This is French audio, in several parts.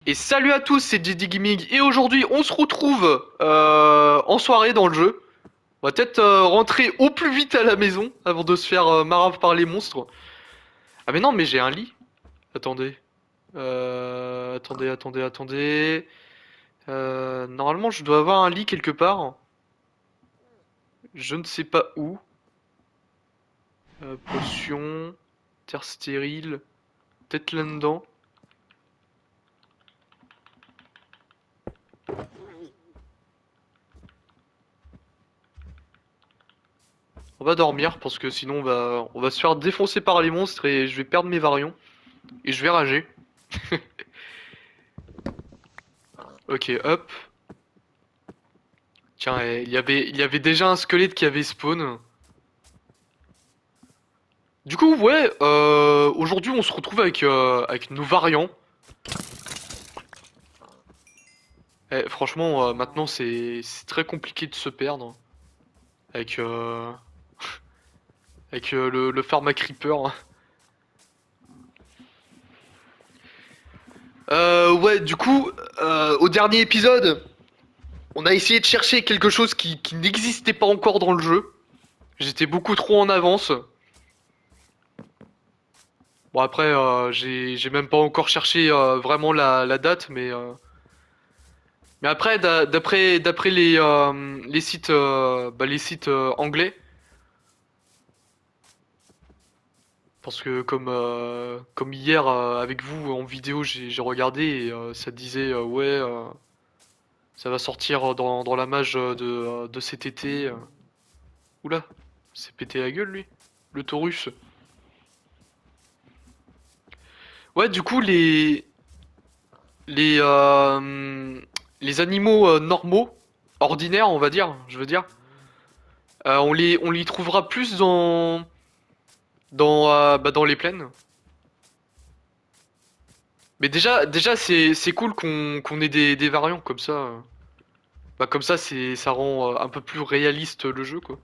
Et salut à tous, c'est JD Gaming et aujourd'hui on se retrouve en soirée dans le jeu. On va peut-être rentrer au plus vite à la maison avant de se faire marave par les monstres. Ah mais non mais j'ai un lit. Attendez. Attendez. Normalement je dois avoir un lit quelque part. Je ne sais pas où. Potion. Terre stérile. Peut-être là-dedans. On va dormir parce que sinon on va se faire défoncer par les monstres et je vais perdre mes variants. Et je vais rager. Ok, hop. Tiens, il y avait déjà un squelette qui avait spawn. Du coup, ouais, aujourd'hui on se retrouve avec nos variants. Franchement, maintenant c'est très compliqué de se perdre avec, avec le Pharma Creeper. Ouais, du coup, au dernier épisode, on a essayé de chercher quelque chose qui n'existait pas encore dans le jeu. J'étais beaucoup trop en avance. Bon après, j'ai même pas encore cherché vraiment la date, mais après, d'après les sites, les sites anglais, parce que comme hier avec vous en vidéo, j'ai regardé et ça disait ouais, ça va sortir dans la mage de cet été. Oula, c'est pété la gueule lui, le Taurus. Ouais, du coup les les animaux normaux, ordinaires, on va dire, je veux dire, on les trouvera plus dans les plaines. Mais déjà c'est cool qu'on ait des variants comme ça. Comme ça, ça rend un peu plus réaliste le jeu, quoi.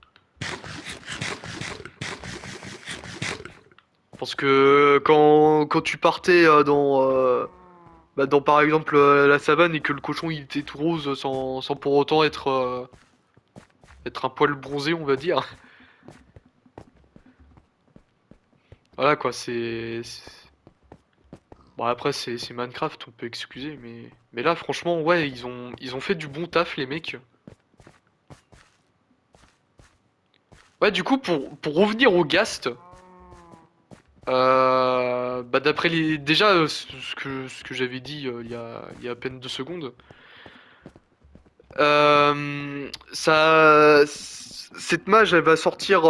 Parce que quand tu partais dans par exemple la savane et que le cochon il était tout rose sans pour autant être un poil bronzé, on va dire. Voilà quoi, bon après c'est Minecraft, on peut excuser, mais là franchement ouais ils ont fait du bon taf les mecs. Ouais du coup pour revenir au Ghast, d'après les déjà ce que j'avais dit il y a à peine 2 secondes, cette mage elle va sortir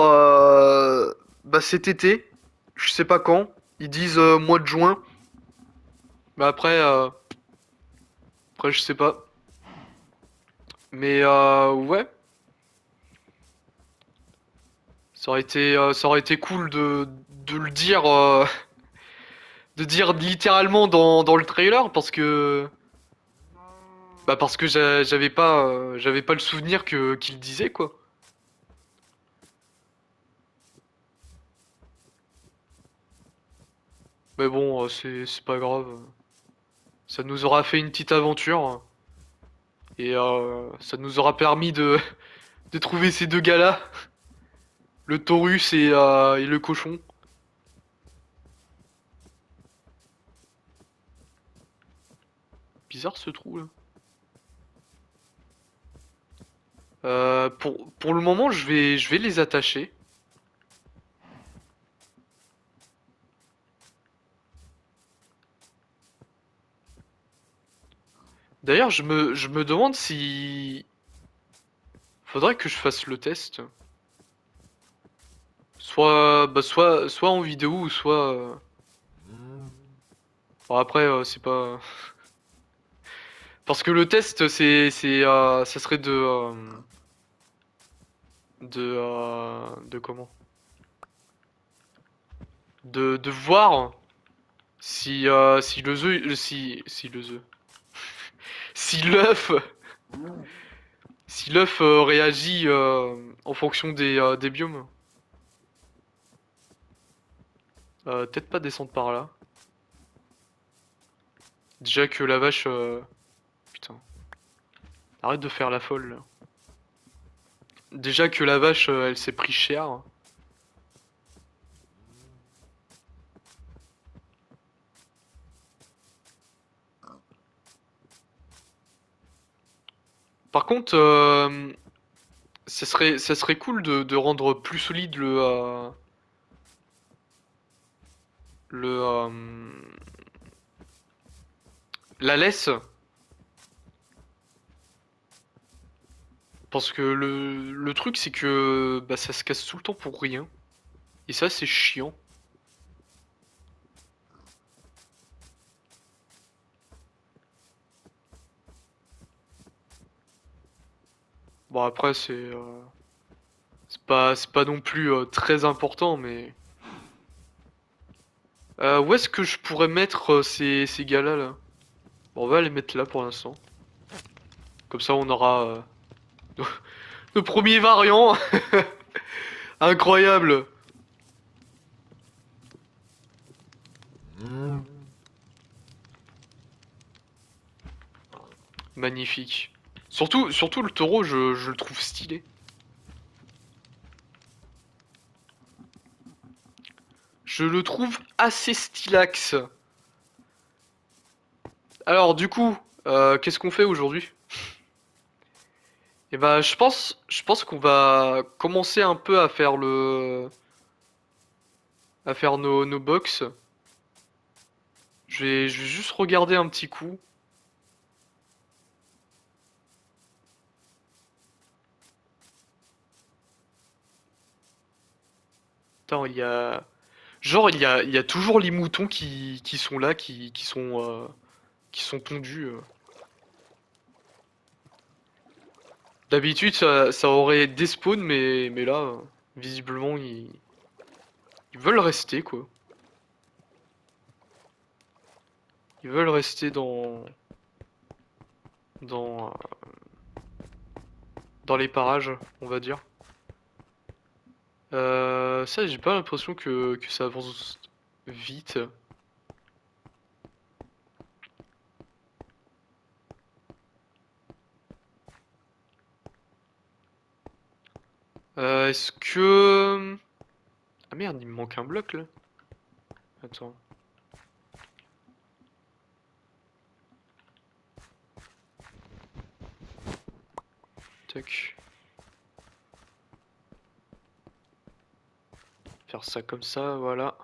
cet été, je sais pas quand. Ils disent mois de juin, mais après je sais pas. Mais ouais, ça aurait été cool de le dire, de dire littéralement dans le trailer parce que j'avais pas le souvenir que qu'il disait quoi. Mais bon, c'est pas grave. Ça nous aura fait une petite aventure et ça nous aura permis de trouver ces deux gars-là, le Taurus et le cochon. Bizarre ce trou là. Pour le moment, je vais les attacher. D'ailleurs, je me demande si faudrait que je fasse le test. Soit en vidéo ou soit. Bon, après, c'est pas. Parce que le test, ça serait de comment? De voir si le œuf, si le œuf, si l'œuf, si l'œuf réagit en fonction des biomes. Peut-être pas descendre par là. Déjà que la vache... Putain, arrête de faire la folle, là. Déjà que la vache, elle s'est pris cher. Par contre, ça serait cool de rendre plus solide le, la laisse. Parce que le truc, c'est que bah, ça se casse tout le temps pour rien. Et ça, c'est chiant. Bon, après, c'est pas non plus très important, mais... où est-ce que je pourrais mettre ces gars-là, là? Bon, on va les mettre là pour l'instant. Comme ça, on aura nos, nos premiers variants. Incroyable. Magnifique. Surtout le taureau, je le trouve stylé. Je le trouve assez stylax. Alors, du coup, qu'est-ce qu'on fait aujourd'hui? Eh ben, je pense qu'on va commencer un peu à faire nos box. Je vais juste regarder un petit coup. Attends, il y a toujours les moutons qui sont là, qui sont tondus. D'habitude, ça aurait despawn, mais là, visiblement, ils veulent rester, quoi. Ils veulent rester dans, dans les parages, on va dire. Ça, j'ai pas l'impression que ça avance vite. Est-ce que... Ah merde, il me manque un bloc, là. Attends. Tac. Faire ça comme ça, voilà.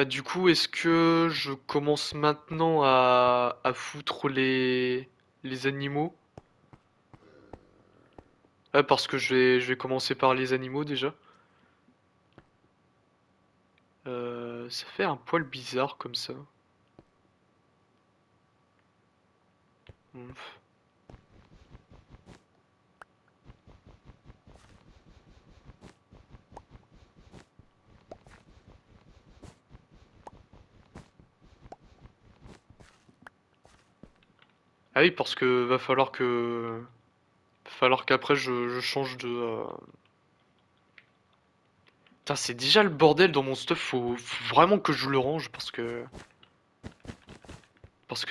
Du coup, est-ce que je commence maintenant à foutre les animaux? Parce que je vais commencer par les animaux déjà. Ça fait un poil bizarre comme ça. Ouf. Ah oui, parce que va falloir qu'après je change de. Putain, c'est déjà le bordel dans mon stuff. Faut vraiment que je le range parce que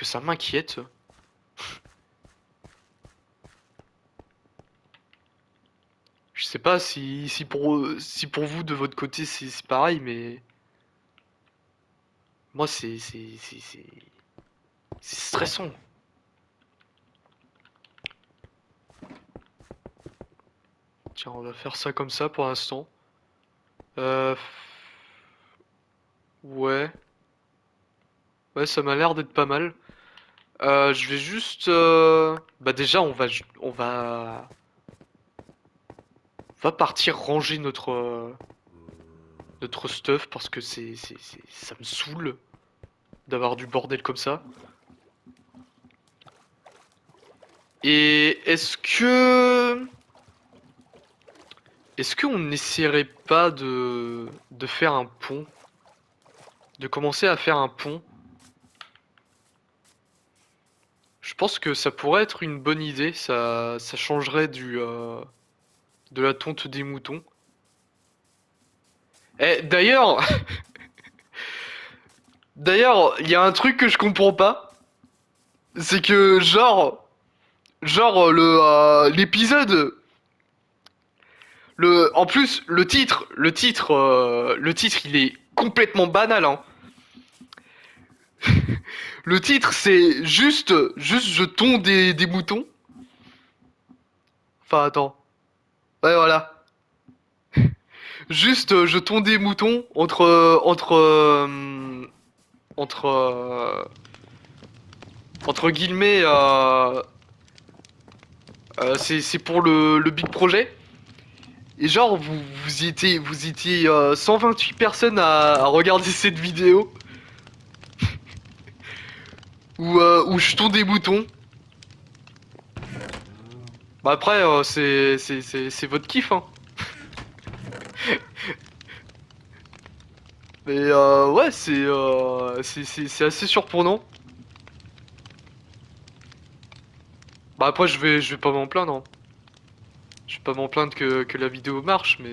ça m'inquiète. Je sais pas si pour vous de votre côté c'est pareil, mais moi c'est stressant. Tiens, on va faire ça comme ça pour l'instant. Euh, ouais, ouais, ça m'a l'air d'être pas mal. Je vais juste, bah déjà on va partir ranger notre stuff parce que ça me saoule d'avoir du bordel comme ça. Et est-ce qu'on n'essaierait pas de faire un pont, de commencer à faire un pont? Je pense que ça pourrait être une bonne idée. Ça changerait de la tonte des moutons. D'ailleurs, D'ailleurs, il y a un truc que je comprends pas. C'est que, l'épisode, en plus, le titre, il est complètement banal, hein. Le titre, c'est juste, je tonds des moutons. Enfin, attends. Ouais, voilà. Juste, je tonds des moutons entre, entre guillemets, c'est pour le big projet. Et genre, vous étiez 128 personnes à regarder cette vidéo où je tourne des boutons. Bah après, c'est votre kiff, hein. Mais ouais, c'est assez surprenant. Bah après, je vais pas m'en plaindre, hein. Je vais pas m'en plaindre que la vidéo marche, mais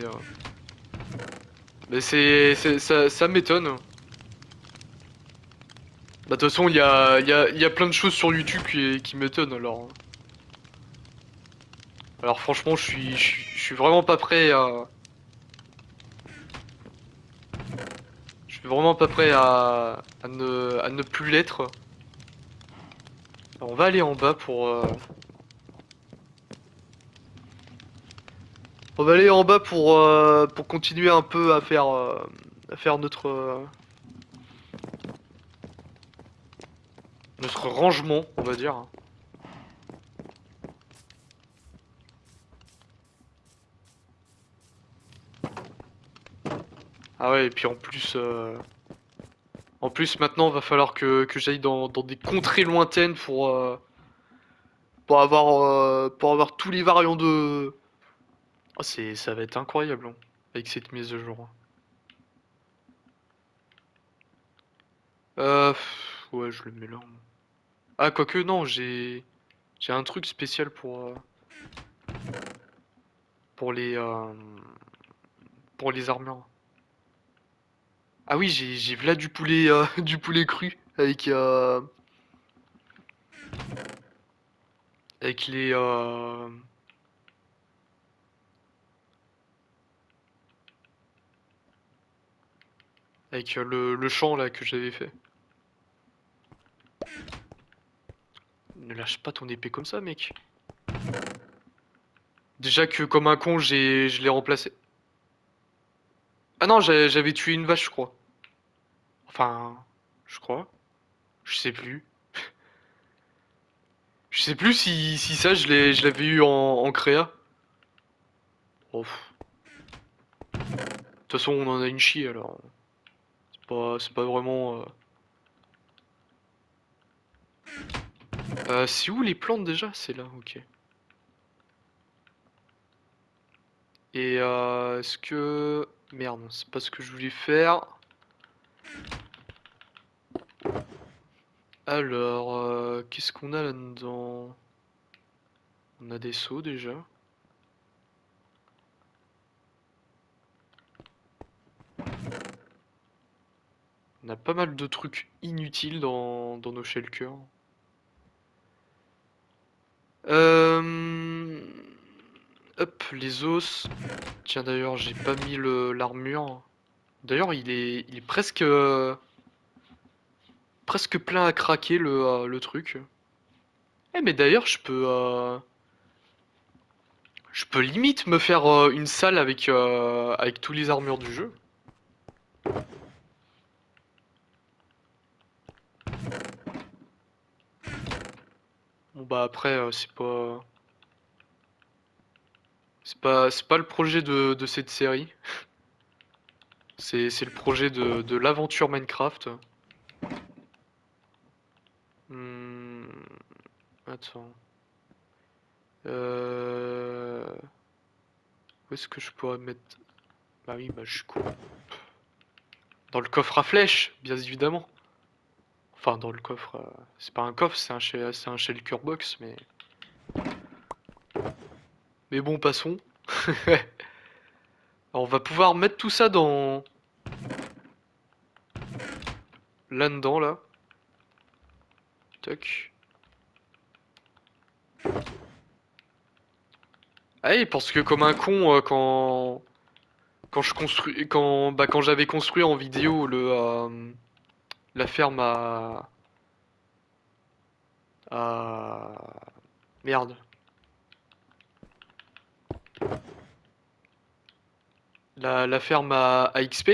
ça m'étonne. Bah de toute façon, il y a plein de choses sur YouTube qui m'étonnent, alors. Alors franchement, je suis vraiment pas prêt à... Je suis vraiment pas prêt à ne plus l'être. On va aller en bas On va aller en bas pour continuer un peu à faire notre rangement, on va dire. Ah ouais, et puis en plus maintenant, va falloir que j'aille dans des contrées lointaines pour avoir tous les variants de... Oh, ça va être incroyable, hein, avec cette mise à jour. Ouais, je le mets là. Ah, quoique, non, j'ai un truc spécial pour les, euh, pour les armures. Ah oui, j'ai là du poulet, du poulet cru avec le champ là que j'avais fait. Ne lâche pas ton épée comme ça, mec. Déjà que comme un con, je l'ai remplacé. Ah non, j'avais tué une vache, je crois. Enfin, je crois. Je sais plus. Je sais plus si ça, je l'avais eu en créa. Oh, de toute façon, on en a une chier alors. C'est pas vraiment. C'est où les plantes déjà? C'est là, ok. Et est-ce que... Merde, c'est pas ce que je voulais faire. Alors, qu'est-ce qu'on a là-dedans? On a des seaux déjà. On a pas mal de trucs inutiles dans nos shulkers. Euh... Hop, les os. Tiens, d'ailleurs, j'ai pas mis l'armure. D'ailleurs, il est presque plein à craquer le truc. Eh, mais d'ailleurs, je peux limite me faire une salle avec tous les armures du jeu. Bon bah après, c'est pas le projet de cette série. C'est le projet de l'aventure Minecraft. Hmm, attends. Où est-ce que je pourrais mettre... Bah oui, bah je suis con. Dans le coffre à flèches, bien évidemment. Enfin, dans le coffre... c'est pas un coffre, c'est un shulker box, mais... Mais bon, passons. Alors, on va pouvoir mettre tout ça là-dedans, là. Tac. Ah oui, parce que comme un con, quand je construis, quand j'avais construit en vidéo la ferme à merde, la ferme à XP.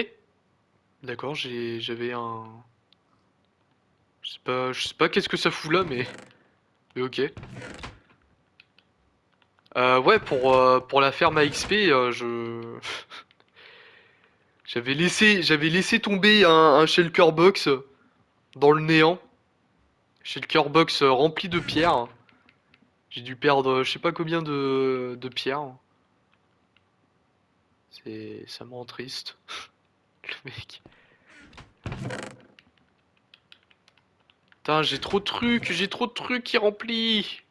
D'accord, j'avais un, je sais pas qu'est-ce que ça fout là, mais ok. Ouais, pour la ferme à XP, j'avais laissé tomber un shulker box dans le néant. Shulker box rempli de pierres. J'ai dû perdre je sais pas combien de pierres. Ça me rend triste. Le mec. Putain, j'ai trop de trucs qui remplis.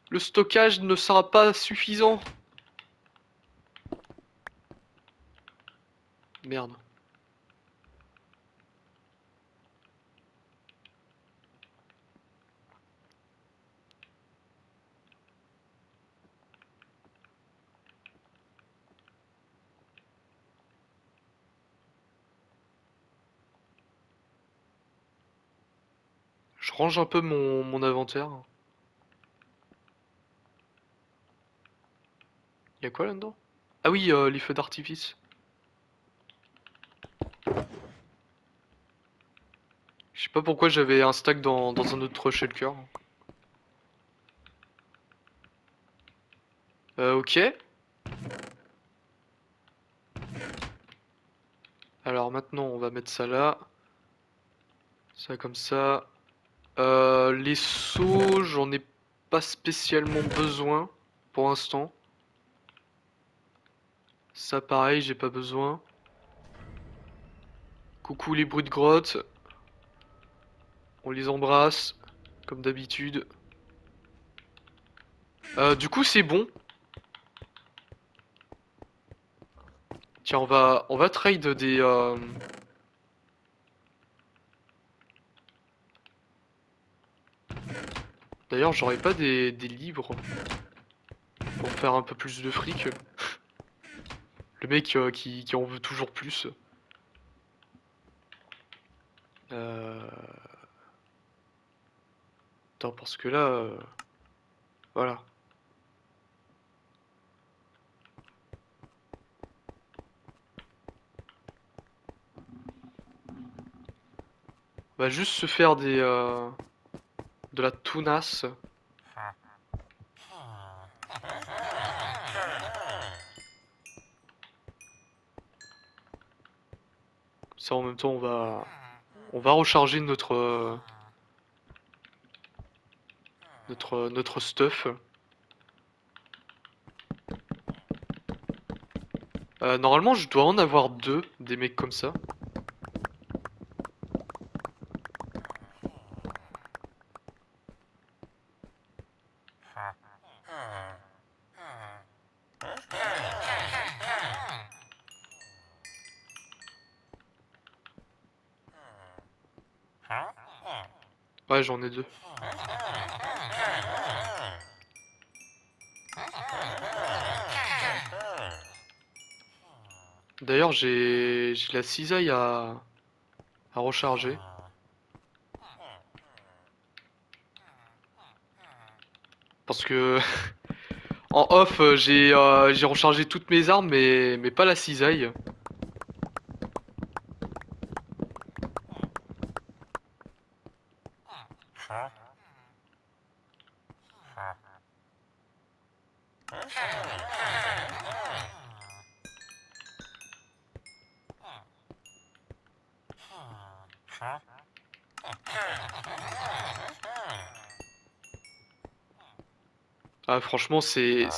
Le stockage ne sera pas suffisant. Merde. Je range un peu mon inventaire. Y'a quoi là-dedans? Ah oui, les feux d'artifice. Je sais pas pourquoi j'avais un stack dans un autre shulker. Ok. Alors maintenant, on va mettre ça là. Ça comme ça. Les seaux, j'en ai pas spécialement besoin pour l'instant. Ça pareil, j'ai pas besoin. Coucou les bruits de grotte. On les embrasse, comme d'habitude. Du coup, c'est bon. Tiens, on va trade des... D'ailleurs, j'aurais pas des livres pour faire un peu plus de fric. Le mec qui en veut toujours plus. Euh... Attends, parce que là... voilà. On va juste se faire de la tounasse. Ça, en même temps, on va recharger notre stuff. Normalement, je dois en avoir deux, des mecs comme ça. Ouais, j'en ai deux. D'ailleurs, j'ai la cisaille à recharger. Parce que en off, j'ai rechargé toutes mes armes, mais pas la cisaille. Ah, franchement, c'est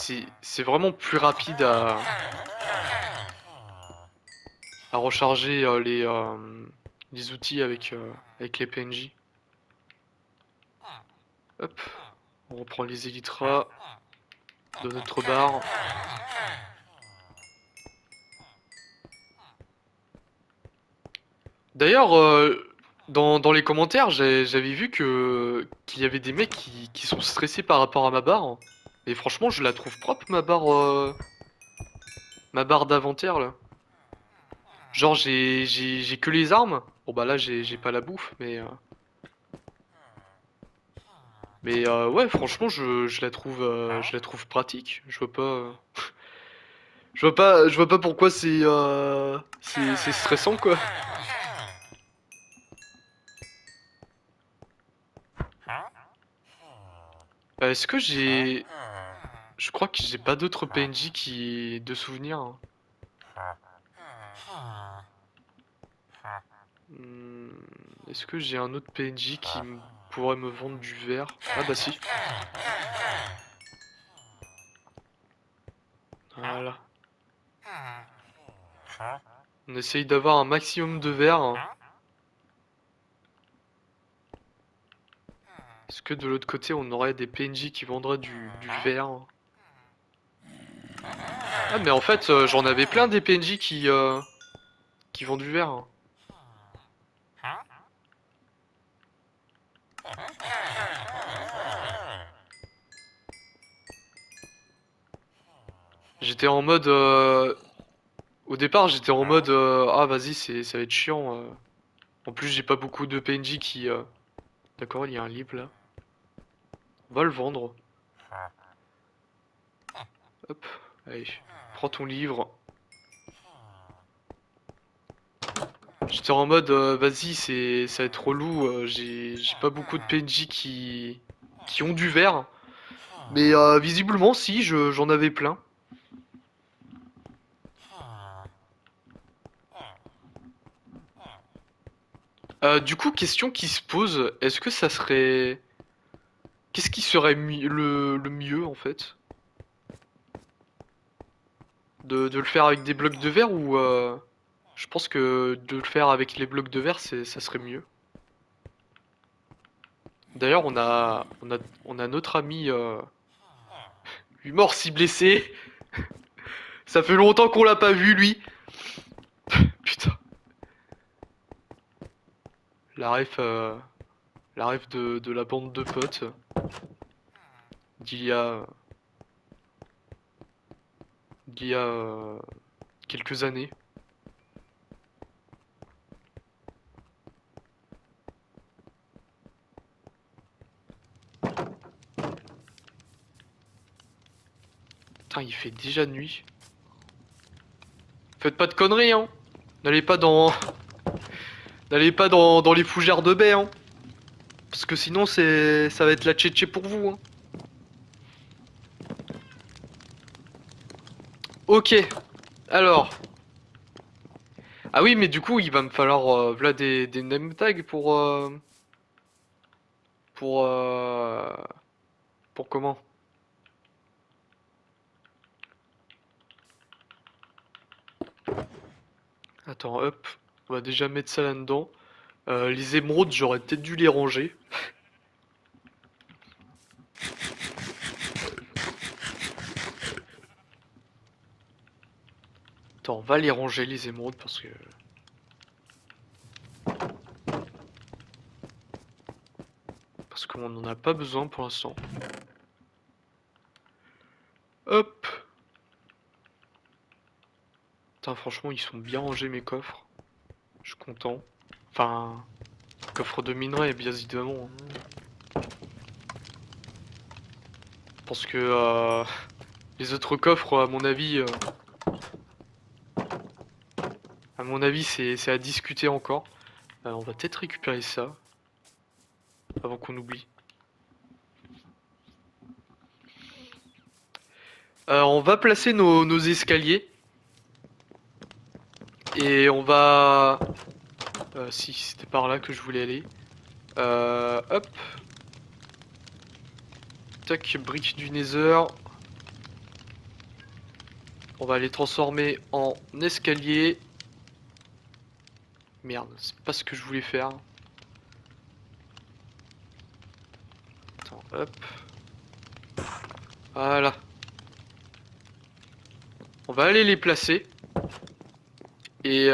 vraiment plus rapide à recharger les outils avec les PNJ. Hop, on reprend les élytras de notre barre. D'ailleurs, dans les commentaires, j'avais vu qu'il y avait des mecs qui sont stressés par rapport à ma barre. Et franchement, je la trouve propre, ma barre d'inventaire, là. Genre, j'ai que les armes. Bon, bah là, j'ai pas la bouffe, mais ouais, franchement, je la trouve pratique. Je vois pas pourquoi c'est stressant, quoi. Est-ce que je crois que j'ai pas d'autres PNJ de souvenirs, hein. Hmm, est-ce que j'ai un autre PNJ pourrait me vendre du verre? Ah bah si. Voilà. On essaye d'avoir un maximum de verre, hein. Est-ce que de l'autre côté, on aurait des PNJ qui vendraient du verre? Ah mais en fait, j'en avais plein des PNJ qui vendent du verre, hein. J'étais en mode... au départ, j'étais en mode... ah vas-y, ça va être chiant. En plus, j'ai pas beaucoup de PNJ qui... D'accord, il y a un livre là. On va le vendre. Hop, allez. Prends ton livre. J'étais en mode, vas-y, ça va être relou. J'ai pas beaucoup de PNJ qui ont du verre. Mais visiblement, si, j'en avais plein. Du coup, question qui se pose, est-ce que ça serait... Qu'est-ce qui serait le mieux, en fait? De le faire avec des blocs de verre ou... Je pense que de le faire avec les blocs de verre, ça serait mieux. D'ailleurs, on a notre ami... lui mort si blessé. Ça fait longtemps qu'on l'a pas vu, lui. Putain. La ref, la ref de la bande de potes d'il y a, d'il y a quelques années. Putain, il fait déjà nuit. Faites pas de conneries, hein. N'allez pas dans, n'allez pas dans les fougères de baie, hein. Parce que sinon, ça va être la tchétché pour vous, hein. Ok. Alors. Ah oui, mais du coup, il va me falloir voilà des name tags pour pour comment? Attends, hop. On va déjà mettre ça là-dedans. Les émeraudes, j'aurais peut-être dû les ranger. Attends, on va les ranger les émeraudes parce qu'on n'en a pas besoin pour l'instant. Hop. Putain, franchement, ils sont bien rangés mes coffres. Je suis content. Enfin, coffre de minerai, bien évidemment, hein. Parce que les autres coffres, à mon avis, c'est à discuter encore. On va peut-être récupérer ça avant qu'on oublie. On va placer nos escaliers et on va... si, c'était par là que je voulais aller. Hop. Tac, brique du Nether. On va les transformer en escalier. Merde, c'est pas ce que je voulais faire. Attends, hop. Voilà. On va aller les placer. Et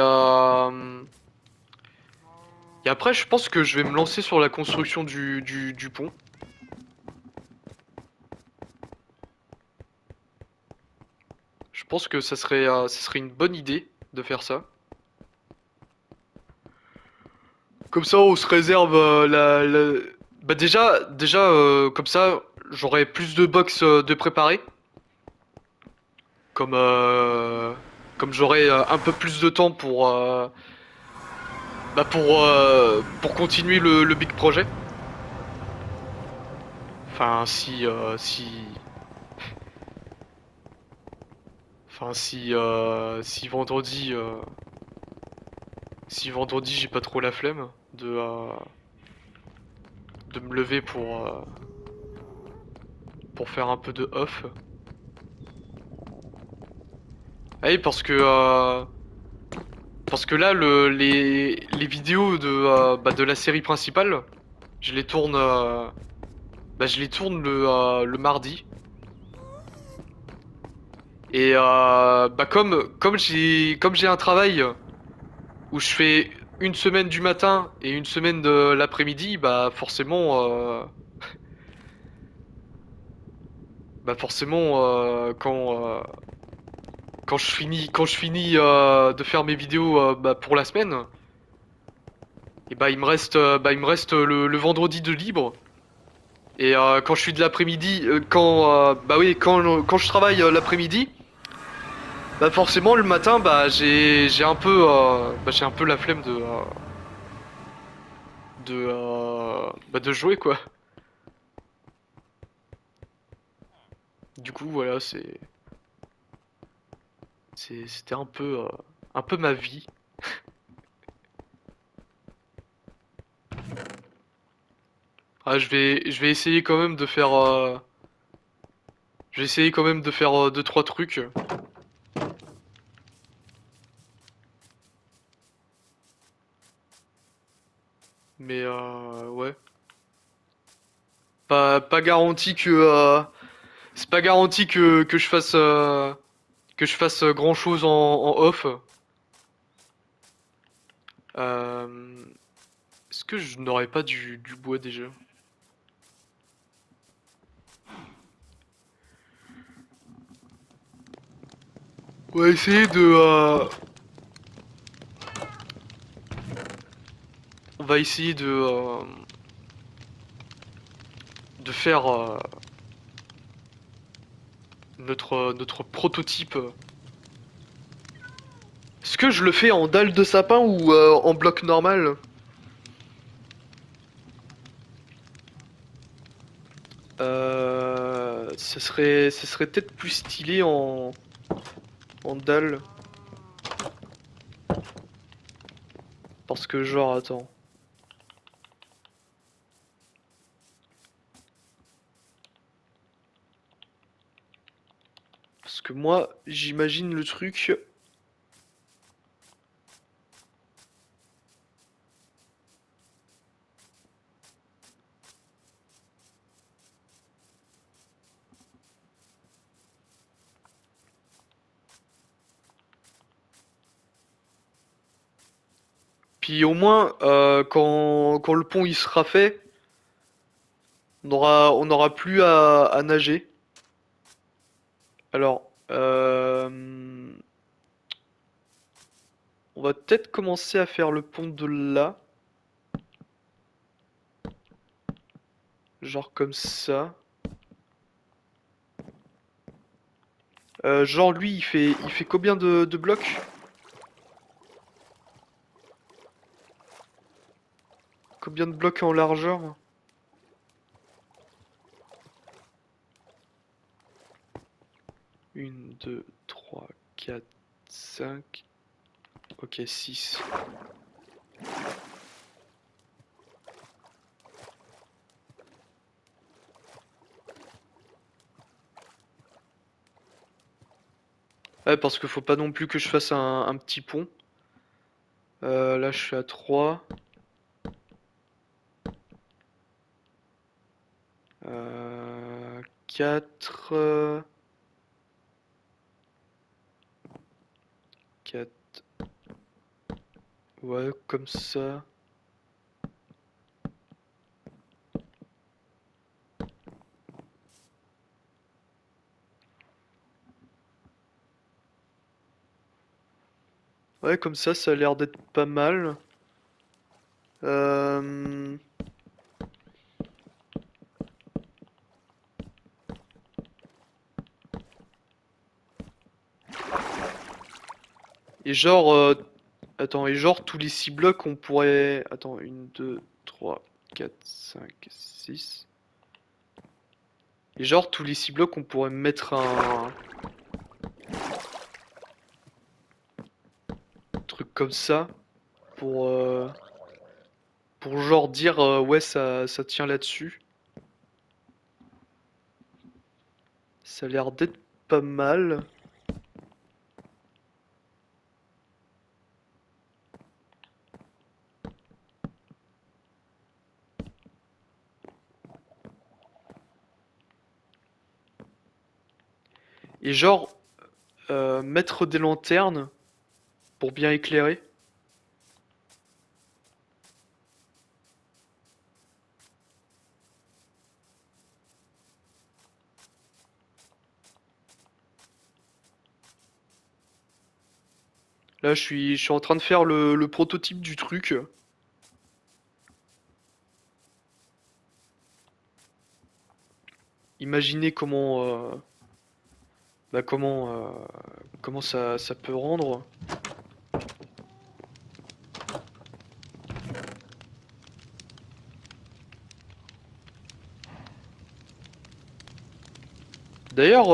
Et après, je pense que je vais me lancer sur la construction du pont. Je pense que ça serait une bonne idée de faire ça. Comme ça, on se réserve Bah déjà, comme ça, j'aurai plus de box de préparer. Comme, comme j'aurai un peu plus de temps pour continuer le big projet. Enfin, si vendredi, si vendredi j'ai pas trop la flemme de me lever pour faire un peu de off. Ah oui, parce que là, les vidéos de la série principale, je les tourne, je les tourne le mardi. Et comme j'ai un travail où je fais une semaine du matin et une semaine de l'après-midi, forcément quand je finis de faire mes vidéos pour la semaine, et il me reste le vendredi de libre. Et quand je suis de l'après-midi, quand je travaille l'après-midi, bah forcément le matin, j'ai un peu la flemme de jouer quoi. Du coup voilà, c'était un peu ma vie. Ah, je vais essayer quand même de faire je vais essayer quand même de faire deux trois trucs. Mais ouais, pas garanti que c'est pas garanti que je fasse grand chose en off. Euh, Est-ce que je n'aurais pas du bois déjà? On va essayer on va essayer de faire notre prototype. Est-ce que je le fais en dalle de sapin ou en bloc normal? Ce serait peut-être plus stylé en dalle. Parce que genre, attends. Parce que moi, j'imagine le truc. Puis au moins, quand le pont il sera fait, on aura plus à nager. Alors, on va peut-être commencer à faire le pont de là. Genre comme ça. Genre lui, il fait combien de blocs? Combien de blocs en largeur? Une, 2, 3, 4, 5. Ok, 6. Ouais, parce qu'il faut pas non plus que je fasse un petit pont. Là, je suis à 3. 4. 4. Ouais, comme ça. Ouais, comme ça a l'air d'être pas mal. Euh... Et genre, attends, et genre tous les 6 blocs on pourrait... Attends, 1, 2, 3, 4, 5, 6. Et genre tous les 6 blocs on pourrait mettre un truc comme ça pour, euh, pour genre dire ouais ça tient là-dessus. Ça a l'air d'être pas mal. Et genre mettre des lanternes pour bien éclairer. Là je suis en train de faire le prototype du truc. Imaginez bah comment ça peut rendre. D'ailleurs,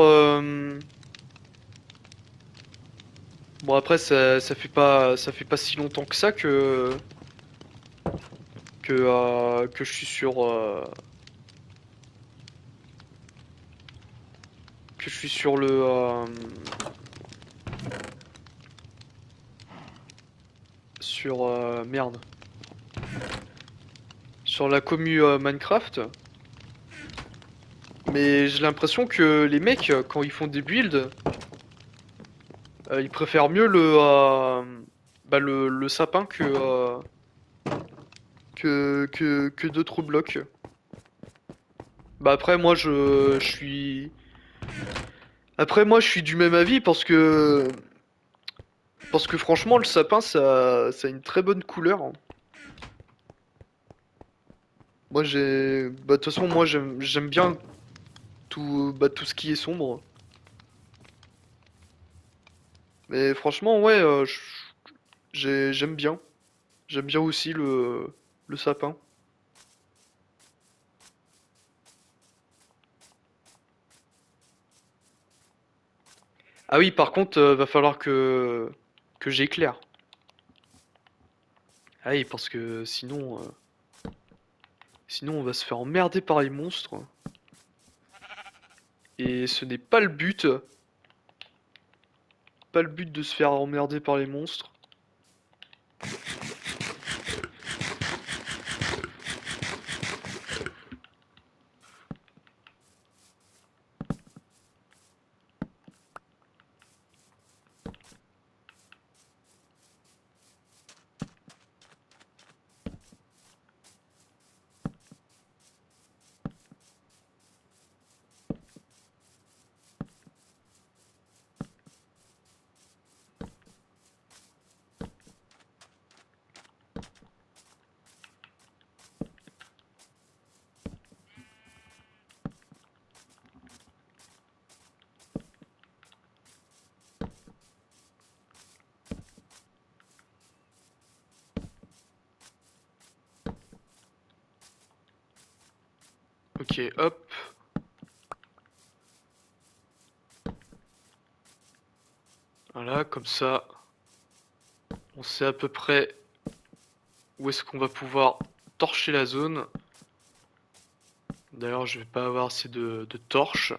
bon après ça fait pas si longtemps que ça que je suis que je suis sur sur merde sur la commu Minecraft. Mais j'ai l'impression que les mecs quand ils font des builds, ils préfèrent mieux bah, le sapin que d'autres blocs. Bah après moi je suis après moi je suis du même avis parce que franchement le sapin ça a une très bonne couleur. Moi j'ai bah de toute façon moi j'aime bien tout bah tout ce qui est sombre. Mais franchement ouais j'aime bien. J'aime bien aussi le sapin. Ah oui par contre va falloir que j'éclaire. Ah oui parce que sinon on va se faire emmerder par les monstres. Et ce n'est pas le but. Pas le but de se faire emmerder par les monstres. Ok, hop. Voilà, comme ça, on sait à peu près où est-ce qu'on va pouvoir torcher la zone. D'ailleurs, je vais pas avoir assez de torches.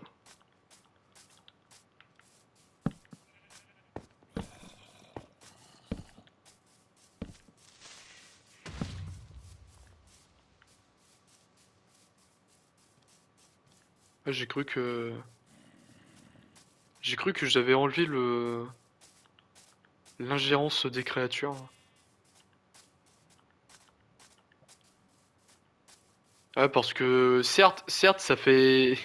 Ah, j'ai cru que j'avais enlevé le l'ingérence des créatures. Ouais, parce que certes, ça fait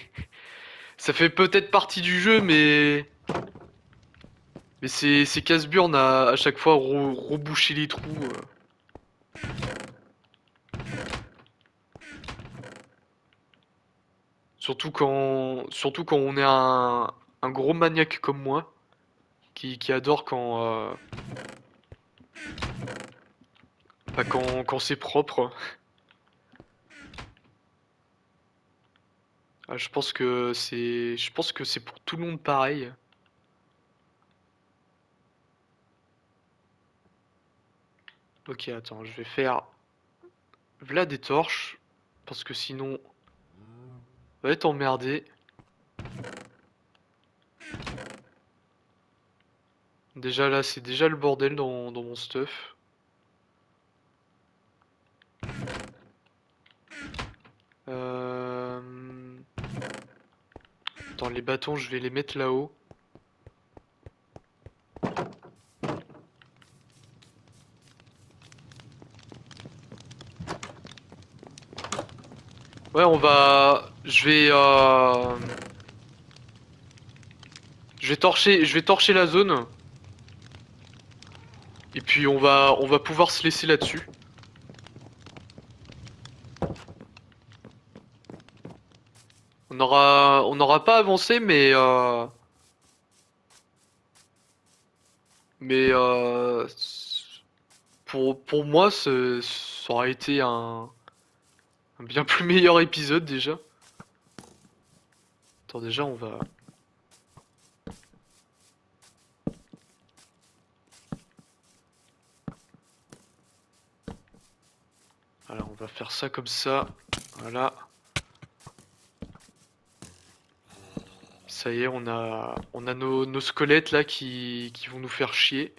peut-être partie du jeu, mais Mais c'est Casburn à chaque fois reboucher les trous. Surtout quand on est un gros maniaque comme moi, qui adore quand c'est propre. Ah, je pense que c'est pour tout le monde pareil. Ok, attends, je vais faire v'là des torches, parce que sinon, on va être emmerdé. Déjà là, c'est déjà le bordel dans mon stuff. Euh... Attends, les bâtons, je vais les mettre là-haut. Ouais, je vais torcher la zone. Et puis on va pouvoir se laisser là-dessus. On n'aura pas avancé, mais pour moi, ça aurait été un bien plus meilleur épisode déjà. Attends, déjà, on va faire ça comme ça. Voilà. Ça y est, on a nos squelettes là qui vont nous faire chier.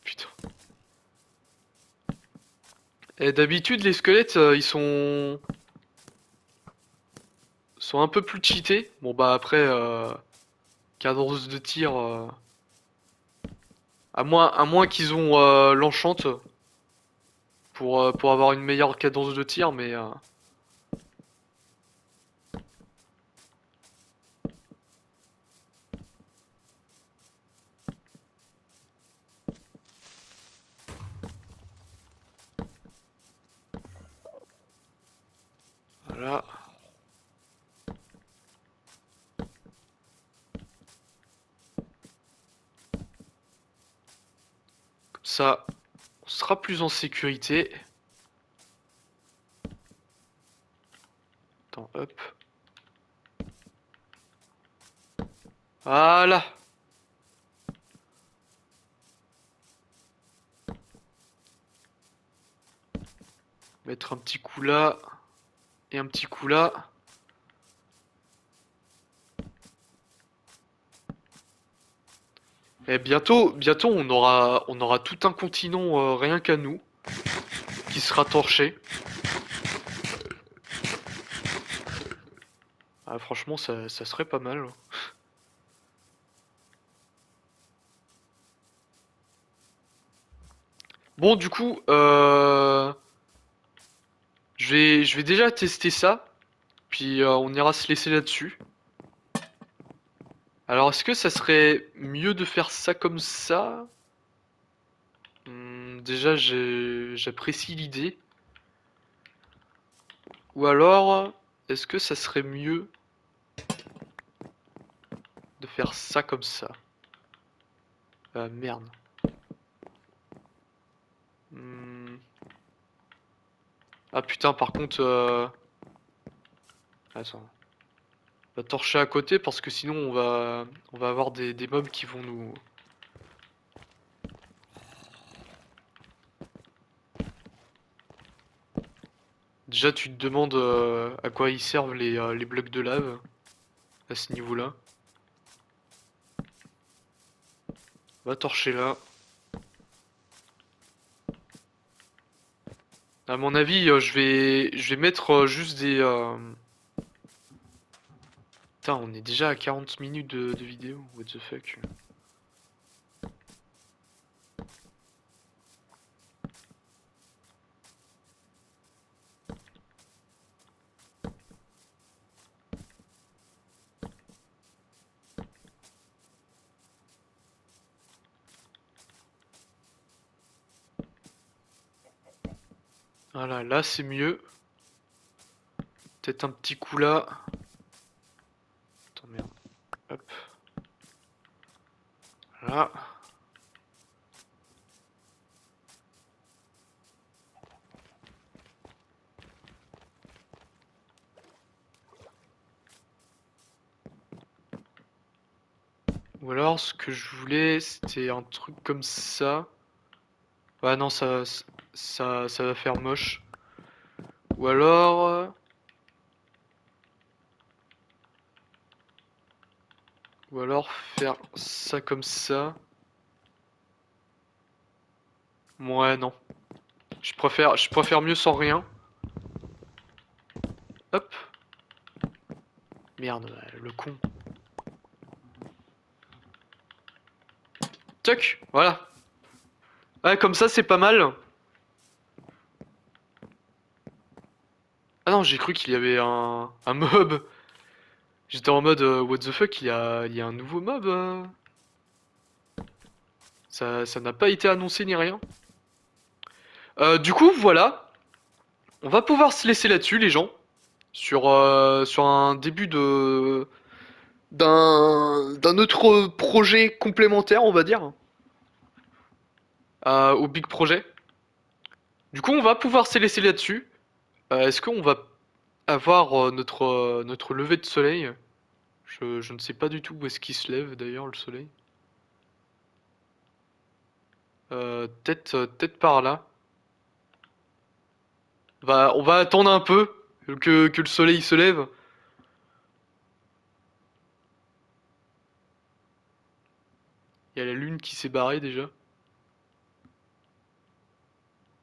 Putain. Et d'habitude, les squelettes, ils sont un peu plus cheatés. Bon bah après, cadence de tir, à moins qu'ils ont l'enchante pour avoir une meilleure cadence de tir, mais voilà. Comme ça, on sera plus en sécurité. Attends, hop. Voilà. Mettre un petit coup là et un petit coup là. Et bientôt, on aura tout un continent rien qu'à nous qui sera torché. Ah, franchement, ça serait pas mal. Bon, du coup, je vais déjà tester ça, puis on ira se laisser là-dessus. Alors, est-ce que ça serait mieux de faire ça comme ça? Déjà, j'apprécie l'idée. Ou alors, est-ce que ça serait mieux de faire ça comme ça? Ah, merde. Hmm. Ah putain, par contre, attends. On va torcher à côté parce que sinon on va avoir des mobs qui vont nous... Déjà, tu te demandes à quoi ils servent les blocs de lave à ce niveau-là. On va torcher là. À mon avis, je vais mettre juste des... Putain, on est déjà à 40 minutes de vidéo. What the fuck. Voilà, là c'est mieux. Peut-être un petit coup là. Attends, merde. Hop. Voilà. Ou alors, ce que je voulais, c'était un truc comme ça. Ouais, non, ça va faire moche. Ou alors... Ou alors faire ça comme ça. Ouais, non. Je préfère mieux sans rien. Hop. Merde, le con. Tuck, voilà. Ouais, comme ça, c'est pas mal. Ah non, j'ai cru qu'il y avait un mob. J'étais en mode, what the fuck, il y a un nouveau mob. Ça n'a pas été annoncé ni rien. Du coup, voilà. On va pouvoir se laisser là-dessus, les gens. Sur un début d'un autre projet complémentaire, on va dire, au big projet. Du coup, on va pouvoir se laisser là-dessus. Est-ce qu'on va avoir notre lever de soleil? Je ne sais pas du tout où est-ce qu'il se lève d'ailleurs le soleil. Peut-être par là. On va attendre un peu que le soleil se lève. Il y a la lune qui s'est barrée déjà.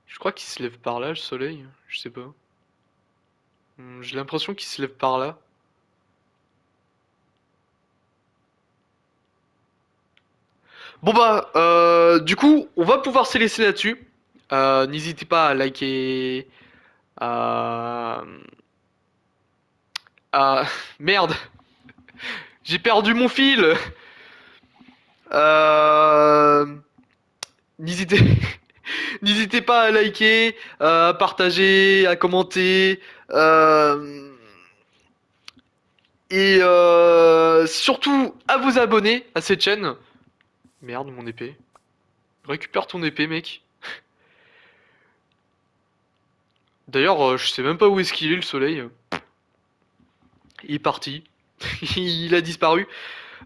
Je crois qu'il se lève par là le soleil. Je sais pas. J'ai l'impression qu'il se lève par là. Bon bah, du coup, on va pouvoir se laisser là-dessus. N'hésitez pas à liker, à... Merde, j'ai perdu mon fil. Euh... N'hésitez... N'hésitez pas à liker, à partager, à commenter, euh, et surtout à vous abonner à cette chaîne. Merde, mon épée. Récupère ton épée, mec. D'ailleurs, je sais même pas où est-ce qu'il est le soleil. Il est parti. Il a disparu.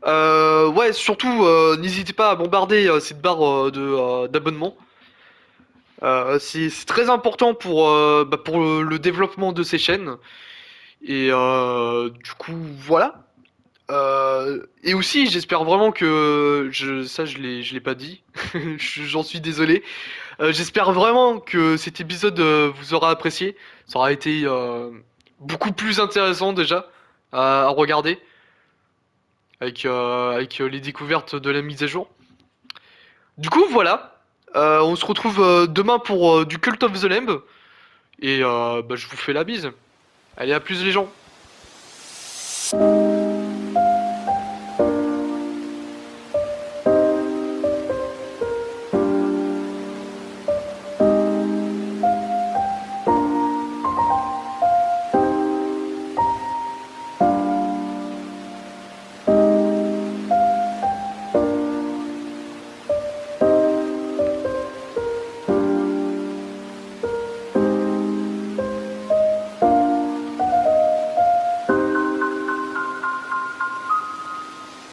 Ouais, surtout, n'hésitez pas à bombarder cette barre d'abonnement. C'est très important pour le développement de ces chaînes. Et du coup, voilà. Et aussi, j'espère vraiment que ça, je l'ai pas dit. J'en suis désolé. J'espère vraiment que cet épisode vous aura apprécié. Ça aura été beaucoup plus intéressant déjà à regarder avec les découvertes de la mise à jour. Du coup, voilà. On se retrouve demain pour du Cult of the Lamb. Et je vous fais la bise. Allez, à plus les gens.